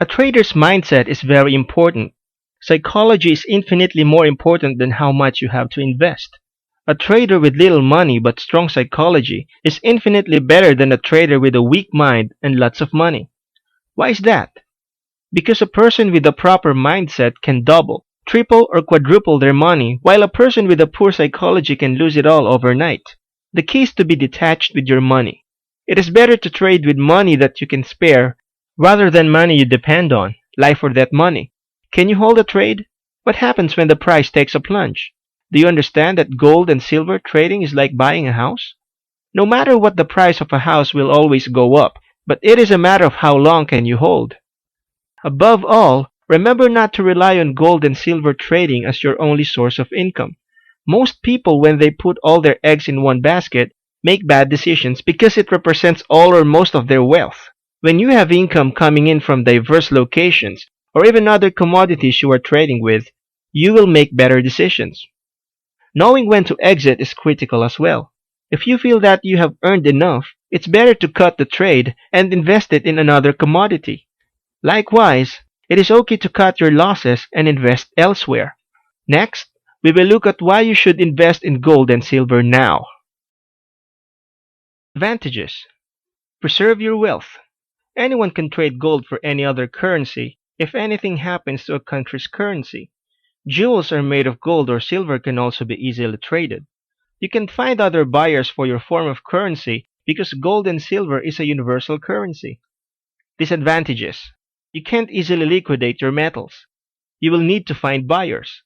A trader's mindset is very important. Psychology is infinitely more important than how much you have to invest. A trader with little money but strong psychology is infinitely better than a trader with a weak mind and lots of money. Why is that? Because a person with a proper mindset can double, triple, or quadruple their money, while a person with a poor psychology can lose it all overnight. The key is to be detached with your money. It is better to trade with money that you can spare rather than money you depend on, life or death money. Can you hold a trade? What happens when the price takes a plunge? Do you understand that gold and silver trading is like buying a house? No matter what, the price of a house will always go up, but it is a matter of how long can you hold. Above all, remember not to rely on gold and silver trading as your only source of income. Most people, when they put all their eggs in one basket, make bad decisions because it represents all or most of their wealth. When you have income coming in from diverse locations, or even other commodities you are trading with, you will make better decisions. Knowing when to exit is critical as well. If you feel that you have earned enough, it's better to cut the trade and invest it in another commodity. Likewise, it is okay to cut your losses and invest elsewhere. Next, we will look at why you should invest in gold and silver now. Advantages. Preserve your wealth. Anyone can trade gold for any other currency if anything happens to a country's currency. Jewels are made of gold or silver can also be easily traded. You can find other buyers for your form of currency because gold and silver is a universal currency. Disadvantages. You can't easily liquidate your metals. You will need to find buyers.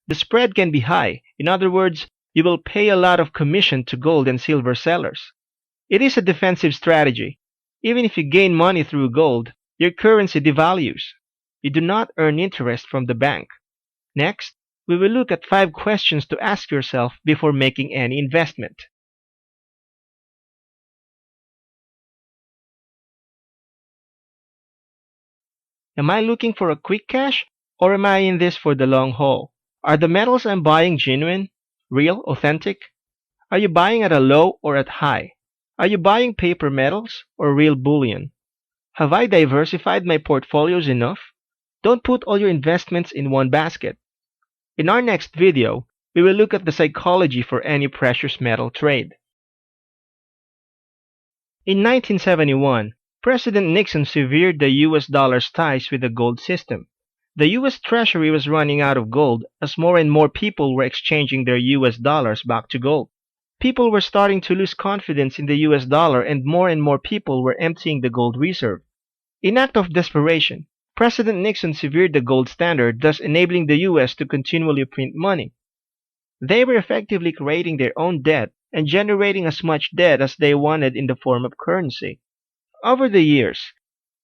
The spread can be high. In other words, you will pay a lot of commission to gold and silver sellers. It is a defensive strategy. Even if you gain money through gold, your currency devalues. You do not earn interest from the bank. Next, we will look at 5 questions to ask yourself before making any investment. Am I looking for a quick cash, or am I in this for the long haul? Are the metals I'm buying genuine, real, authentic? Are you buying at a low or at high? Are you buying paper metals or real bullion? Have I diversified my portfolios enough? Don't put all your investments in one basket. In our next video, we will look at the psychology for any precious metal trade. In 1971, President Nixon severed the US dollar's ties with the gold system. The US Treasury was running out of gold as more and more people were exchanging their US dollars back to gold. People were starting to lose confidence in the US dollar and more people were emptying the gold reserve. In act of desperation, President Nixon severed the gold standard, thus enabling the US to continually print money. They were effectively creating their own debt and generating as much debt as they wanted in the form of currency. Over the years,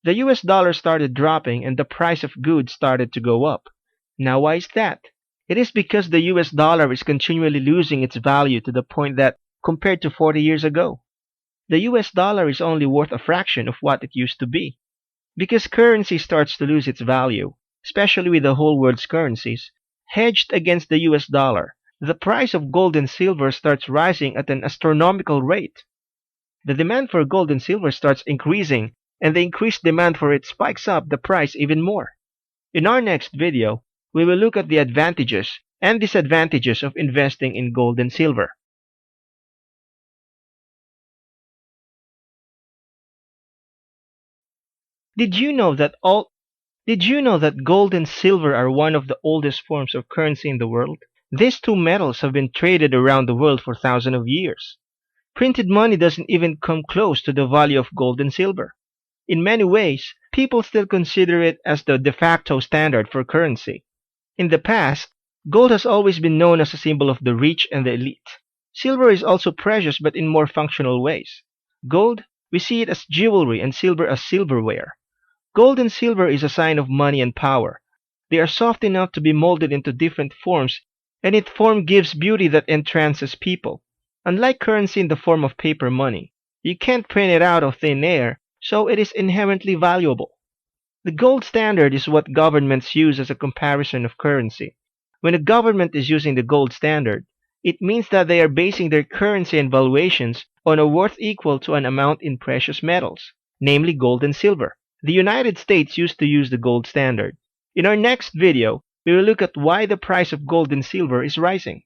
the US dollar started dropping and the price of goods started to go up. Now why is that? It is because the US dollar is continually losing its value to the point that, compared to 40 years ago, the US dollar is only worth a fraction of what it used to be. Because currency starts to lose its value, especially with the whole world's currencies, hedged against the US dollar, the price of gold and silver starts rising at an astronomical rate. The demand for gold and silver starts increasing, and the increased demand for it spikes up the price even more. In our next video, we will look at the advantages and disadvantages of investing in gold and silver. Did you know that gold and silver are one of the oldest forms of currency in the world? These two metals have been traded around the world for thousands of years. Printed money doesn't even come close to the value of gold and silver. In many ways, people still consider it as the de facto standard for currency. In the past, gold has always been known as a symbol of the rich and the elite. Silver is also precious but in more functional ways. Gold, we see it as jewelry and silver as silverware. Gold and silver is a sign of money and power. They are soft enough to be molded into different forms, and its form gives beauty that entrances people. Unlike currency in the form of paper money, you can't print it out of thin air, so it is inherently valuable. The gold standard is what governments use as a comparison of currency. When a government is using the gold standard, it means that they are basing their currency and valuations on a worth equal to an amount in precious metals, namely gold and silver. The United States used to use the gold standard. In our next video, we will look at why the price of gold and silver is rising.